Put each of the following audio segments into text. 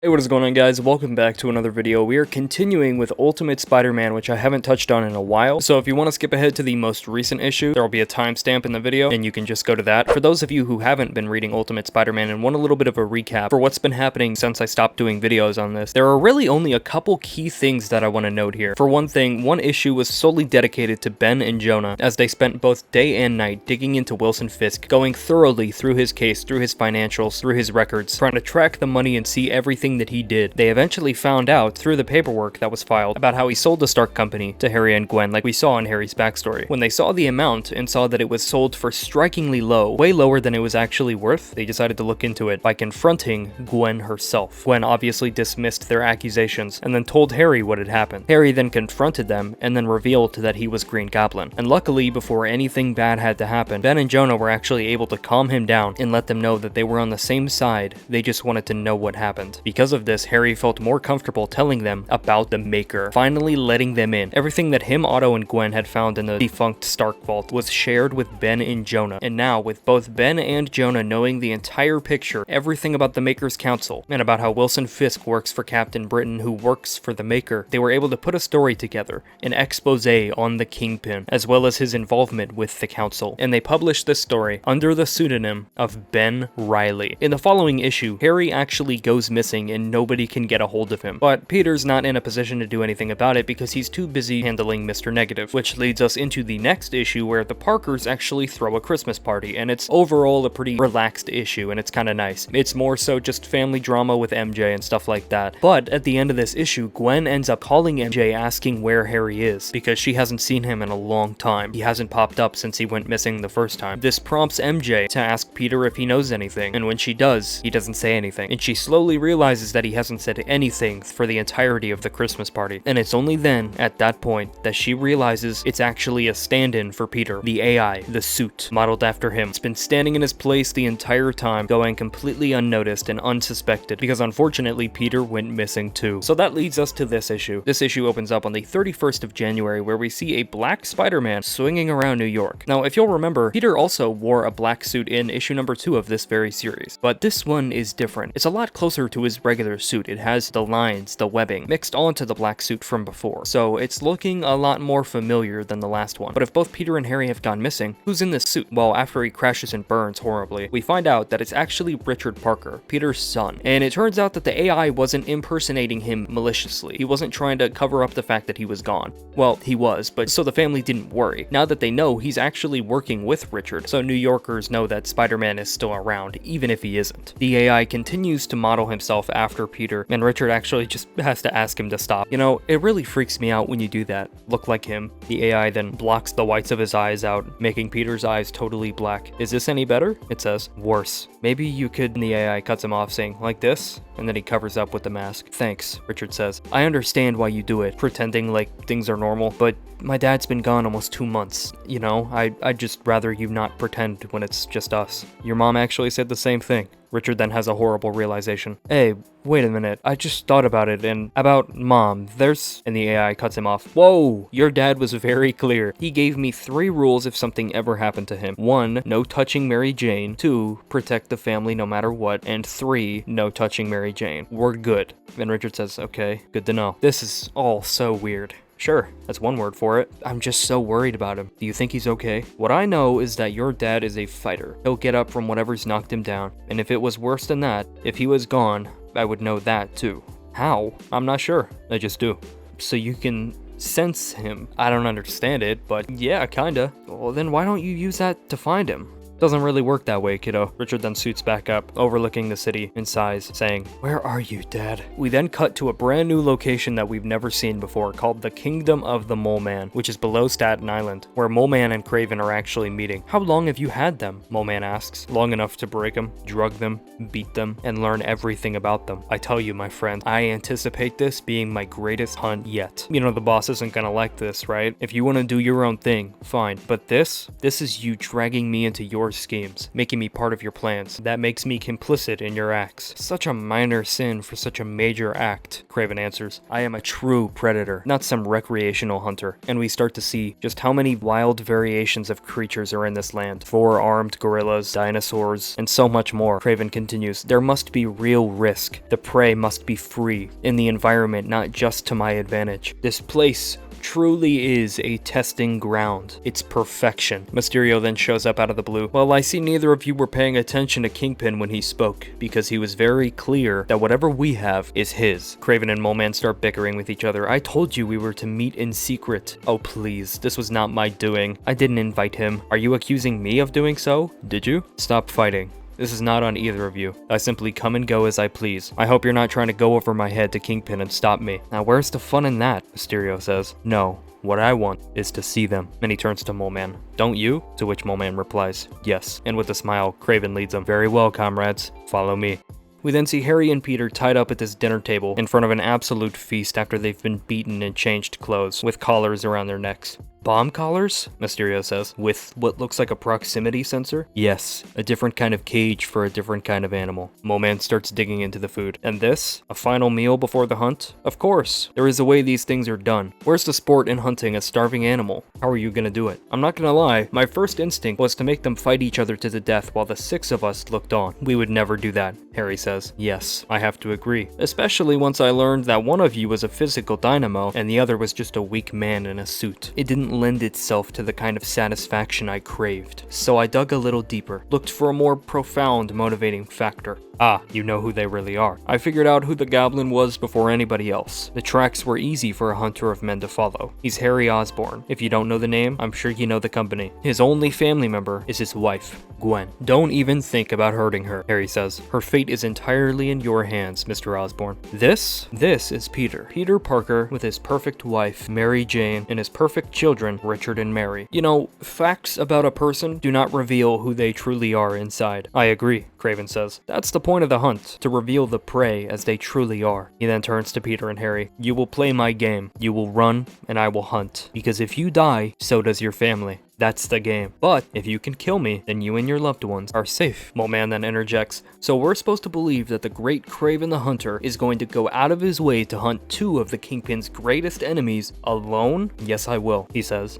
Hey, what is going on, guys? Welcome back to another video. We are continuing with Ultimate Spider-Man, which I haven't touched on in a while. So if you want to skip ahead to the most recent issue, there will be a timestamp in the video, and you can just go to that. For those of you who haven't been reading Ultimate Spider-Man and want a little bit of a recap for what's been happening since I stopped doing videos on this, there are really only a couple key things that I want to note here. For one thing, one issue was solely dedicated to Ben and Jonah, as they spent both day and night digging into Wilson Fisk, going thoroughly through his case, through his financials, through his records, trying to track the money and see everything that he did. They eventually found out through the paperwork that was filed about how he sold the Stark Company to Harry and Gwen, like we saw in Harry's backstory. When they saw the amount and saw that it was sold for strikingly low, way lower than it was actually worth, they decided to look into it by confronting Gwen herself. Gwen obviously dismissed their accusations and then told Harry what had happened. Harry then confronted them and then revealed that he was Green Goblin. And luckily, before anything bad had to happen, Ben and Jonah were actually able to calm him down and let them know that they were on the same side. They just wanted to know what happened. Because of this, Harry felt more comfortable telling them about the Maker, finally letting them in. Everything that him, Otto, and Gwen had found in the defunct Stark Vault was shared with Ben and Jonah. And now, with both Ben and Jonah knowing the entire picture, everything about the Maker's Council, and about how Wilson Fisk works for Captain Britain, who works for the Maker, they were able to put a story together, an expose on the Kingpin, as well as his involvement with the Council. And they published this story under the pseudonym of Ben Reilly. In the following issue, Harry actually goes missing and nobody can get a hold of him. But Peter's not in a position to do anything about it because he's too busy handling Mr. Negative, which leads us into the next issue where the Parkers actually throw a Christmas party, and it's overall a pretty relaxed issue, and it's kind of nice. It's more so just family drama with MJ and stuff like that. But at the end of this issue, Gwen ends up calling MJ asking where Harry is, because she hasn't seen him in a long time. He hasn't popped up since he went missing the first time. This prompts MJ to ask Peter if he knows anything, and when she does, he doesn't say anything. And she slowly realizes that he hasn't said anything for the entirety of the Christmas party. And it's only then, at that point, that she realizes it's actually a stand-in for Peter, the AI, the suit, modeled after him. It's been standing in his place the entire time, going completely unnoticed and unsuspected, because unfortunately Peter went missing too. So that leads us to this issue. This issue opens up on the 31st of January, where we see a black Spider-Man swinging around New York. Now, if you'll remember, Peter also wore a black suit in issue number 2 of this very series, but this one is different. It's a lot closer to his regular suit. It has the lines, the webbing, mixed onto the black suit from before, so it's looking a lot more familiar than the last one. But if both Peter and Harry have gone missing, who's in this suit? Well, after he crashes and burns horribly, we find out that it's actually Richard Parker, Peter's son. And it turns out that the AI wasn't impersonating him maliciously. He wasn't trying to cover up the fact that he was gone. Well, he was, but so the family didn't worry. Now that they know, he's actually working with Richard, so New Yorkers know that Spider-Man is still around, even if he isn't. The AI continues to model himself after Peter, and Richard actually just has to ask him to stop. You know, it really freaks me out when you do that. Look like him. The AI then blocks the whites of his eyes out, making Peter's eyes totally black. Is this any better? It says, worse. Maybe you could, and the AI cuts him off saying, like this? And then he covers up with the mask. Thanks, Richard says. I understand why you do it, pretending like things are normal, but my dad's been gone almost 2 months. You know, I'd just rather you not pretend when it's just us. Your mom actually said the same thing. Richard then has a horrible realization. Hey, wait a minute, I just thought about it, and about Mom, and the AI cuts him off. Whoa, your dad was very clear. He gave me 3 rules if something ever happened to him. 1, no touching Mary Jane. 2, protect the family no matter what. And 3, no touching Mary Jane. We're good. And Richard says, okay, good to know. This is all so weird. Sure, that's one word for it. I'm just so worried about him. Do you think he's okay? What I know is that your dad is a fighter. He'll get up from whatever's knocked him down. And if it was worse than that, if he was gone, I would know that too. How? I'm not sure. I just do. So you can sense him. I don't understand it, but yeah, kinda. Well, then why don't you use that to find him? Doesn't really work that way, kiddo. Richard then suits back up, overlooking the city, and sighs, saying, where are you, Dad? We then cut to a brand new location that we've never seen before, called the Kingdom of the Mole Man, which is below Staten Island, where Mole Man and Kraven are actually meeting. How long have you had them? Mole Man asks. Long enough to break them, drug them, beat them, and learn everything about them. I tell you, my friend, I anticipate this being my greatest hunt yet. You know, the boss isn't gonna like this, right? If you want to do your own thing, fine. But this is you dragging me into your your schemes, making me part of your plans. That makes me complicit in your acts. Such a minor sin for such a major act, Kraven answers. I am a true predator, not some recreational hunter. And we start to see just how many wild variations of creatures are in this land. 4-armed gorillas, dinosaurs, and so much more. Kraven continues, there must be real risk. The prey must be free in the environment, not just to my advantage. This place truly is a testing ground. It's perfection. Mysterio then shows up out of the blue. Well, I see neither of you were paying attention to Kingpin when he spoke, because he was very clear that whatever we have is his. Kraven and Mole Man start bickering with each other. I told you we were to meet in secret. Oh please, this was not my doing. I didn't invite him. Are you accusing me of doing so? Did you? Stop fighting. This is not on either of you. I simply come and go as I please. I hope you're not trying to go over my head to Kingpin and stop me. Now where's the fun in that? Mysterio says. No. What I want is to see them. And he turns to Mole Man. Don't you? To which Mole Man replies, yes. And with a smile, Kraven leads them. Very well, comrades. Follow me. We then see Harry and Peter tied up at this dinner table in front of an absolute feast after they've been beaten and changed clothes, with collars around their necks. Bomb collars? Mysterio says. With what looks like a proximity sensor? Yes, a different kind of cage for a different kind of animal. Mole Man starts digging into the food. And this? A final meal before the hunt? Of course. There is a way these things are done. Where's the sport in hunting a starving animal? How are you gonna do it? I'm not gonna lie, my first instinct was to make them fight each other to the death while the 6 of us looked on. We would never do that, Harry says. Yes, I have to agree. Especially once I learned that one of you was a physical dynamo and the other was just a weak man in a suit. It didn't lend itself to the kind of satisfaction I craved. So I dug a little deeper, looked for a more profound motivating factor. Ah, you know who they really are. I figured out who the Goblin was before anybody else. The tracks were easy for a hunter of men to follow. He's Harry Osborn. If you don't know the name, I'm sure you know the company. His only family member is his wife, Gwen. Don't even think about hurting her, Harry says. Her fate is entirely in your hands, Mr. Osborn. This is Peter. Peter Parker with his perfect wife, Mary Jane, and his perfect children, Richard and Mary. You know, facts about a person do not reveal who they truly are inside. I agree, Kraven says. That's the point of the hunt, to reveal the prey as they truly are. He then turns to Peter and Harry. You will play my game. You will run, and I will hunt. Because if you die, so does your family. That's the game. But if you can kill me, then you and your loved ones are safe. Mole Man then interjects. So we're supposed to believe that the great Kraven the Hunter is going to go out of his way to hunt 2 of the Kingpin's greatest enemies alone? Yes, I will, he says.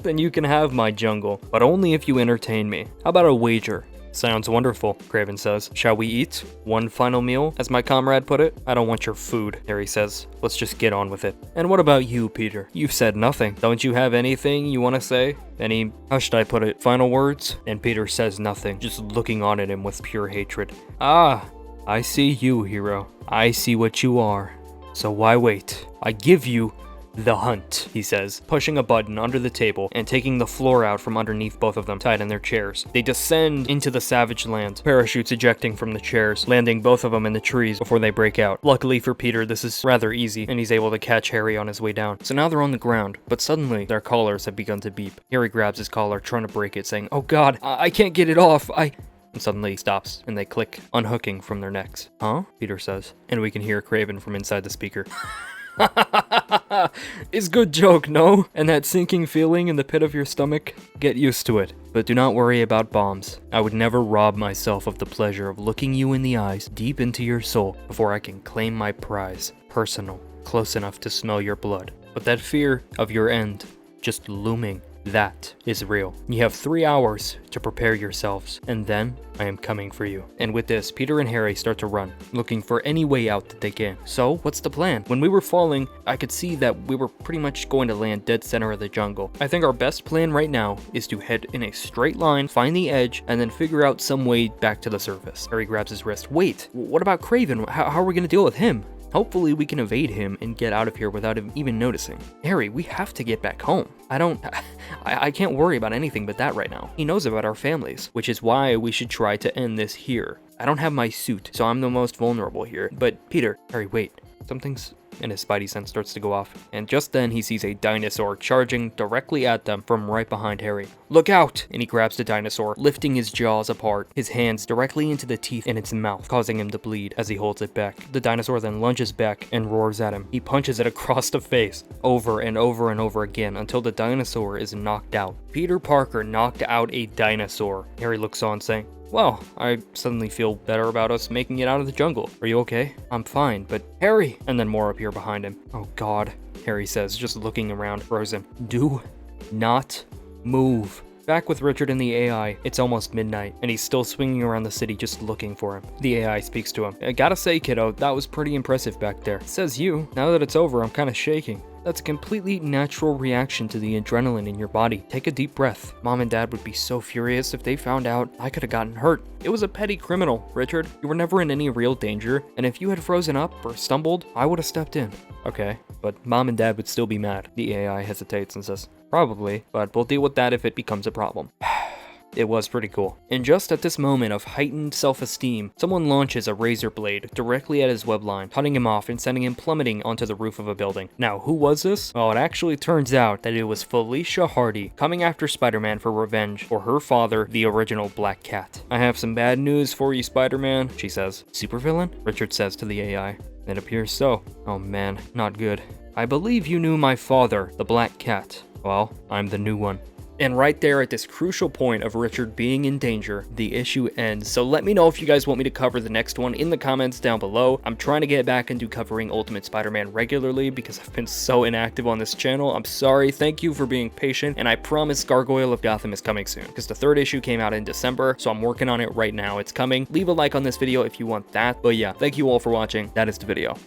Then you can have my jungle, but only if you entertain me. How about a wager? Sounds wonderful, Kraven says. Shall we eat? One final meal, as my comrade put it? I don't want your food, Harry says. Let's just get on with it. And what about you, Peter? You've said nothing. Don't you have anything you want to say? Any, how should I put it, final words? And Peter says nothing, just looking on at him with pure hatred. Ah, I see you, hero. I see what you are. So why wait? I give you the hunt, he says, pushing a button under the table and taking the floor out from underneath both of them, tied in their chairs. They descend into the savage land, parachutes ejecting from the chairs, landing both of them in the trees before they break out. Luckily for Peter, this is rather easy, and he's able to catch Harry on his way down. So now they're on the ground, but suddenly their collars have begun to beep. Harry grabs his collar, trying to break it, saying, "Oh God, I can't get it off, And suddenly he stops, and they click, unhooking from their necks. Huh? Peter says, and we can hear Kraven from inside the speaker. It's good joke, no? And that sinking feeling in the pit of your stomach? Get used to it. But do not worry about bombs. I would never rob myself of the pleasure of looking you in the eyes, deep into your soul, before I can claim my prize. Personal, close enough to smell your blood. But that fear of your end, just looming, that is real. You have 3 hours to prepare yourselves, and then I am coming for you. And with this, Peter and Harry start to run, looking for any way out that they can. So, what's the plan? When we were falling, I could see that we were pretty much going to land dead center of the jungle. I think our best plan right now is to head in a straight line, find the edge, and then figure out some way back to the surface. Harry grabs his wrist. Wait, what about Kraven? How are we gonna deal with him? Hopefully we can evade him and get out of here without him even noticing. Harry, we have to get back home. I can't worry about anything but that right now. He knows about our families, which is why we should try to end this here. I don't have my suit, so I'm the most vulnerable here. But Peter, Harry, wait. something's... and his spidey sense starts to go off. And just then he sees a dinosaur charging directly at them from right behind Harry. "Look out!" And he grabs the dinosaur, lifting his jaws apart, his hands directly into the teeth in its mouth, causing him to bleed as he holds it back. The dinosaur then lunges back and roars at him. He punches it across the face, over and over and over again, until the dinosaur is knocked out. Peter Parker knocked out a dinosaur. Harry looks on, saying, "Well, I suddenly feel better about us making it out of the jungle. Are you okay?" "I'm fine, but Harry!" And then more appear behind him. "Oh God," Harry says, just looking around, frozen. "Do not move." Back with Richard and the AI, it's almost midnight, and he's still swinging around the city just looking for him. The AI speaks to him. "I gotta say, kiddo, that was pretty impressive back there." "Says you. Now that it's over, I'm kinda shaking." "That's a completely natural reaction to the adrenaline in your body. Take a deep breath. Mom and Dad would be so furious if they found out I could have gotten hurt. It was a petty criminal, Richard. You were never in any real danger, and if you had frozen up or stumbled, I would have stepped in." "Okay, but Mom and Dad would still be mad." The AI hesitates and says, "Probably, but we'll deal with that if it becomes a problem." It was pretty cool. And just at this moment of heightened self-esteem, someone launches a razor blade directly at his webline, cutting him off and sending him plummeting onto the roof of a building. Now, who was this? Well, it actually turns out that it was Felicia Hardy, coming after Spider-Man for revenge for her father, the original Black Cat. "I have some bad news for you, Spider-Man," she says. "Supervillain?" Richard says to the AI. "It appears so." "Oh man, not good. I believe you knew my father, the Black Cat. Well, I'm the new one." And right there at this crucial point of Richard being in danger, the issue ends. So let me know if you guys want me to cover the next one in the comments down below. I'm trying to get back into covering Ultimate Spider-Man regularly because I've been so inactive on this channel. I'm sorry. Thank you for being patient. And I promise Gargoyle of Gotham is coming soon because the 3rd issue came out in December. So I'm working on it right now. It's coming. Leave a like on this video if you want that. But yeah, thank you all for watching. That is the video.